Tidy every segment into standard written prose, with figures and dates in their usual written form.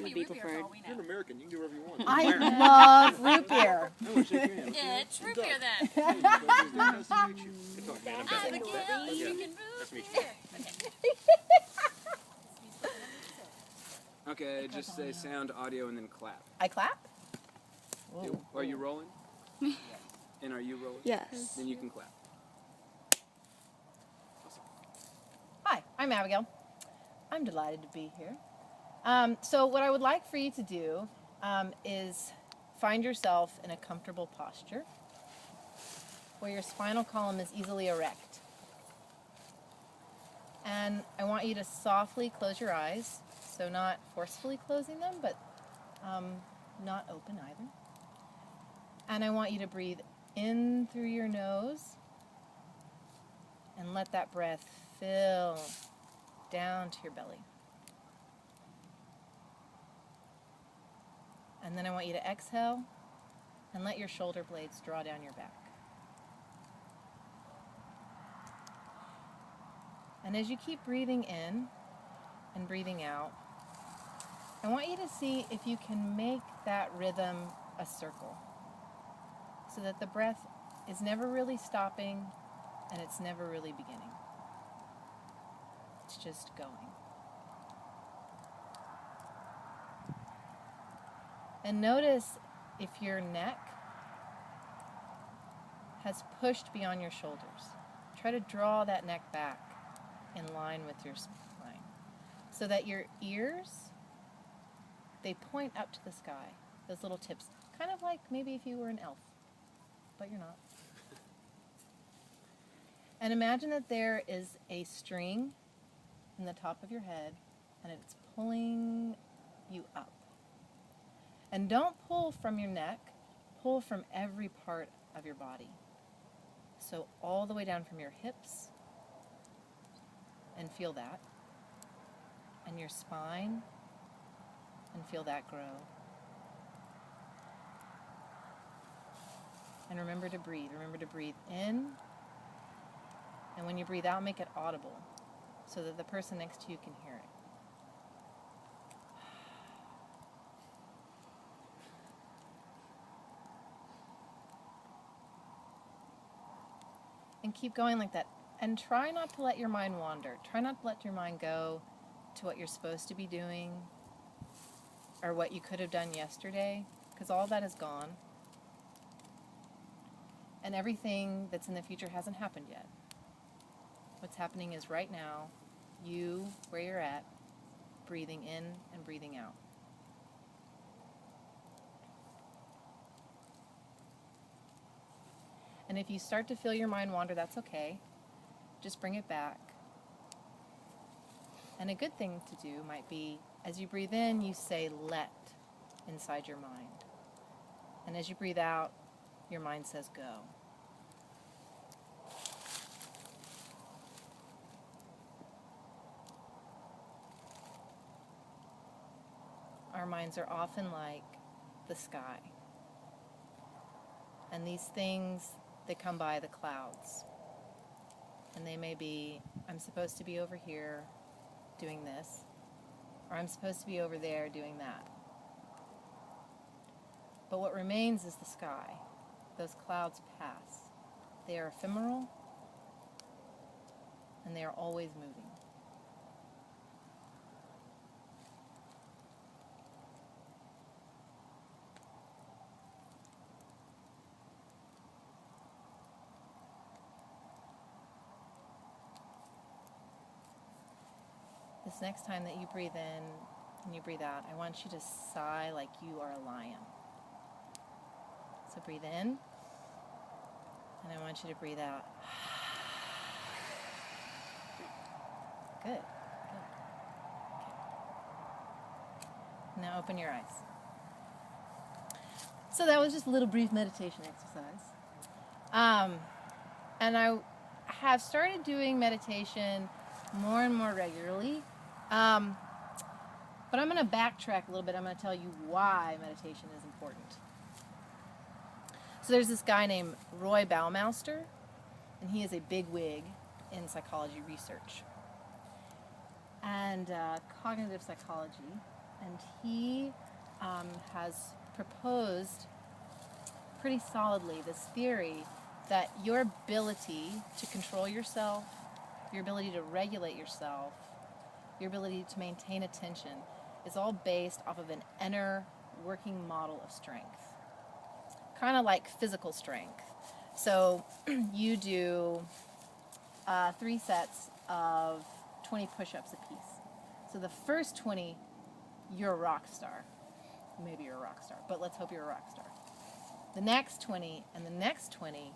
would be preferred. You're an American. You can do whatever you want. I love root beer. I want to shake your hand. It's root beer then. Nice to meet you. Good talk, man. I'm back. Abigail, you can Nice to meet root you. beer. Okay, just say sound, audio, and then clap. I clap? Ooh. Are you rolling? And are you rolling? Yes. Then you can clap. Hi, I'm Abigail. I'm delighted to be here. So what I would like for you to do is find yourself in a comfortable posture where your spinal column is easily erect. And I want you to softly close your eyes, so not forcefully closing them, but not open either. And I want you to breathe in through your nose and let that breath fill down to your belly. And then I want you to exhale and let your shoulder blades draw down your back. And as you keep breathing in and breathing out, I want you to see if you can make that rhythm a circle so that the breath is never really stopping and it's never really beginning. It's just going. And notice if your neck has pushed beyond your shoulders. Try to draw that neck back in line with your spine so that your ears, they point up to the sky, those little tips, kind of like maybe if you were an elf, but you're not. And imagine that there is a string in the top of your head and it's pulling you up. And don't pull from your neck, pull from every part of your body. So all the way down from your hips, and feel that, and your spine, and feel that grow. And remember to breathe. Remember to breathe in, and when you breathe out, make it audible so that the person next to you can hear it. And keep going like that. And try not to let your mind wander. Try not to let your mind go to what you're supposed to be doing or what you could have done yesterday, because all that is gone. And everything that's in the future hasn't happened yet. What's happening is right now, you, where you're at, breathing in and breathing out. And if you start to feel your mind wander, that's okay. Just bring it back. And a good thing to do might be, as you breathe in, you say let inside your mind. And as you breathe out, your mind says go. Our minds are often like the sky. And these things, they come by the clouds. And they may be, I'm supposed to be over here doing this, or I'm supposed to be over there doing that. But what remains is the sky. Those clouds pass. They are ephemeral, and they are always moving. This next time that you breathe in and you breathe out, I want you to sigh like you are a lion. So breathe in, and I want you to breathe out. Good. Good. Okay. Now open your eyes. So that was just a little brief meditation exercise. And I have started doing meditation more and more regularly. But I'm going to backtrack a little bit. I'm going to tell you why meditation is important. So there's this guy named Roy Baumeister, and he is a bigwig in psychology research and cognitive psychology. and he has proposed pretty solidly this theory that your ability to control yourself, your ability to regulate yourself, your ability to maintain attention is all based off of an inner working model of strength. Kind of like physical strength. So you do 3 sets of 20 push-ups apiece. So the first 20, you're a rock star. Maybe you're a rock star, but let's hope you're a rock star. The next 20 and the next 20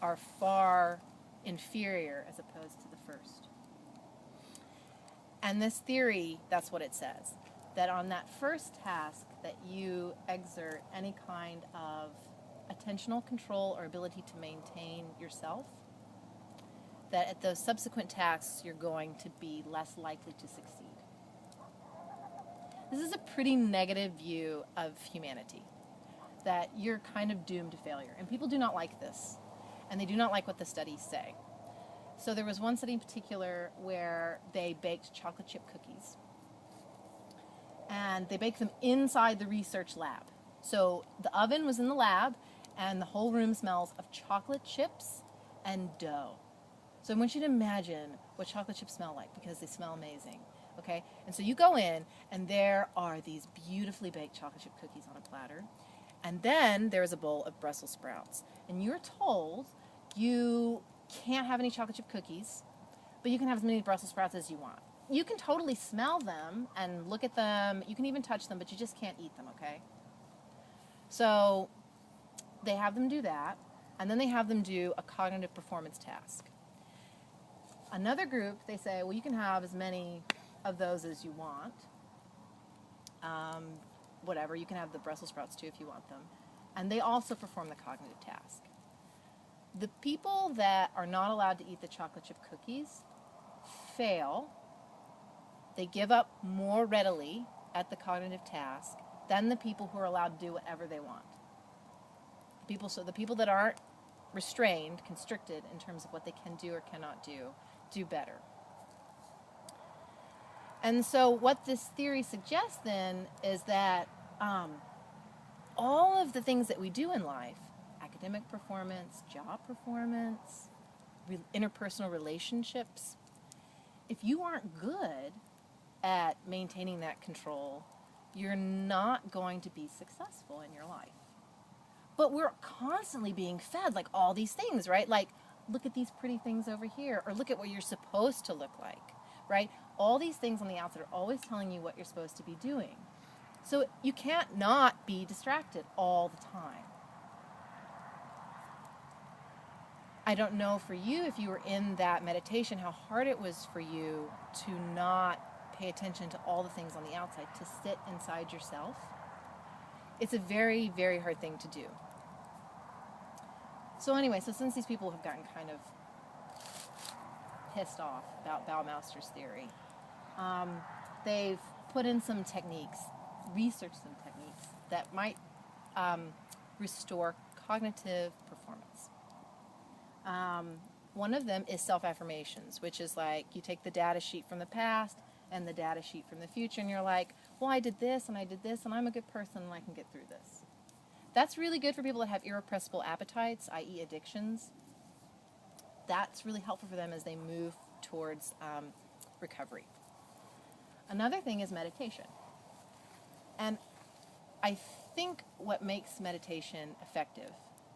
are far inferior as opposed to the first. And this theory, that's what it says. That on that first task that you exert any kind of attentional control or ability to maintain yourself, that at those subsequent tasks you're going to be less likely to succeed. This is a pretty negative view of humanity, that you're kind of doomed to failure. And people do not like this, and they do not like what the studies say. So there was one study in particular where they baked chocolate chip cookies. And they baked them inside the research lab. So the oven was in the lab, and the whole room smells of chocolate chips and dough. So I want you to imagine what chocolate chips smell like, because they smell amazing. Okay? And so you go in, and there are these beautifully baked chocolate chip cookies on a platter. And then there is a bowl of Brussels sprouts. And you're told you can't have any chocolate chip cookies, but you can have as many Brussels sprouts as you want. You can totally smell them and look at them. You can even touch them, but you just can't eat them, okay? So they have them do that, and then they have them do a cognitive performance task. Another group, they say, well, you can have as many of those as you want. Whatever, you can have the Brussels sprouts too if you want them. And they also perform the cognitive task. The people that are not allowed to eat the chocolate chip cookies fail. They give up more readily at the cognitive task than the people who are allowed to do whatever they want. The people that aren't restrained, constricted in terms of what they can do or cannot do better. And so what this theory suggests then is that all of the things that we do in life, academic performance, job performance, interpersonal relationships, if you aren't good at maintaining that control, you're not going to be successful in your life. But we're constantly being fed like all these things, right? Like, look at these pretty things over here, or look at what you're supposed to look like, right? All these things on the outside are always telling you what you're supposed to be doing. So you can't not be distracted all the time. I don't know for you, if you were in that meditation, how hard it was for you to not pay attention to all the things on the outside, to sit inside yourself. It's a very, very hard thing to do. So anyway, since these people have gotten kind of pissed off about Baumeister's theory, they've put in some techniques, researched some techniques that might restore cognitive performance. One of them is self-affirmations, which is like you take the data sheet from the past and the data sheet from the future, and you're like, well, I did this, and I'm a good person, and I can get through this. That's really good for people that have irrepressible appetites, i.e. addictions. That's really helpful for them as they move towards recovery. Another thing is meditation. And I think what makes meditation effective,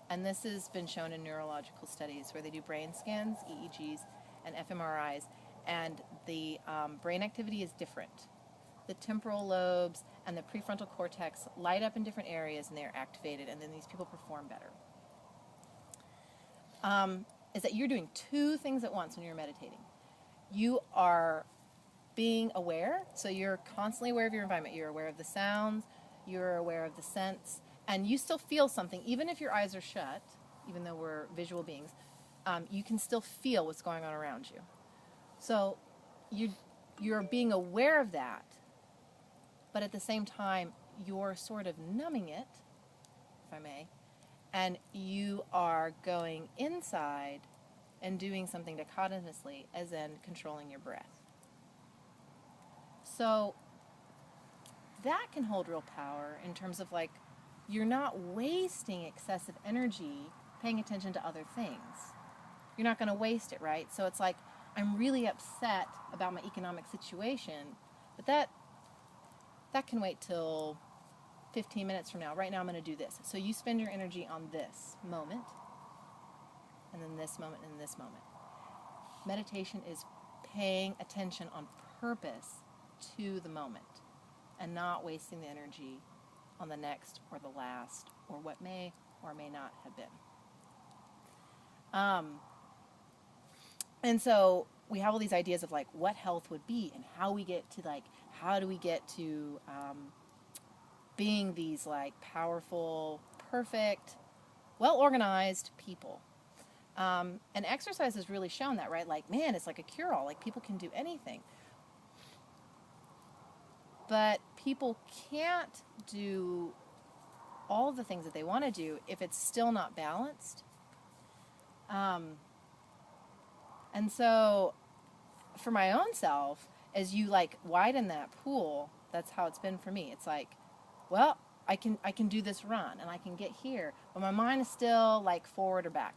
and this has been shown in neurological studies where they do brain scans, EEGs, and fMRIs, and the brain activity is different. The temporal lobes and the prefrontal cortex light up in different areas, and they're activated, and then these people perform better. Is that you're doing two things at once when you're meditating. You are being aware, so you're constantly aware of your environment. You're aware of the sounds, you're aware of the scents, and you still feel something, even if your eyes are shut, even though we're visual beings, you can still feel what's going on around you. So you're being aware of that, but at the same time, you're sort of numbing it, if I may, and you are going inside and doing something dichotomously, as in controlling your breath. So that can hold real power in terms of like, you're not wasting excessive energy paying attention to other things. You're not going to waste it, right? So it's like, I'm really upset about my economic situation, but that can wait till 15 minutes from now. Right now I'm going to do this. So you spend your energy on this moment, and then this moment, and this moment. Meditation is paying attention on purpose to the moment and not wasting the energy on the next or the last or what may or may not have been. And so we have all these ideas of like what health would be and how we get to like, how do we get to being these like powerful, perfect, well-organized people. And exercise has really shown that, right? Like, man, it's like a cure-all. Like, people can do anything. But people can't do all the things that they want to do if it's still not balanced. And so, for my own self, as you like widen that pool, that's how it's been for me. It's like, well, I can do this run and I can get here, but my mind is still like forward or back,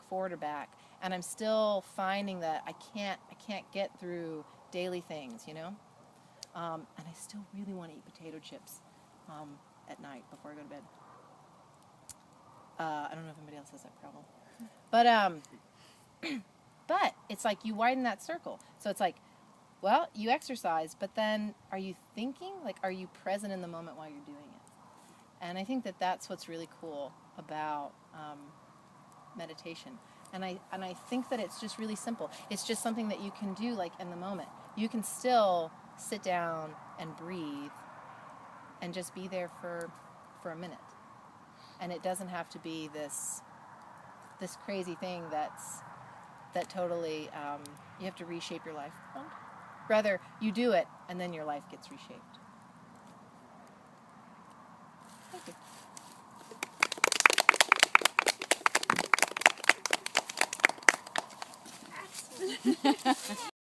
and I'm still finding that I can't get through daily things, you know. And I still really want to eat potato chips at night before I go to bed. I don't know if anybody else has that problem, but but it's like you widen that circle. So it's like, well, you exercise, but then are you thinking? Like, are you present in the moment while you're doing it? And I think that that's what's really cool about meditation. And I think that it's just really simple. It's just something that you can do like in the moment. You can still sit down and breathe and just be there for a minute. And it doesn't have to be this crazy thing that totally you have to reshape your life. Rather, you do it and then your life gets reshaped. Thank you.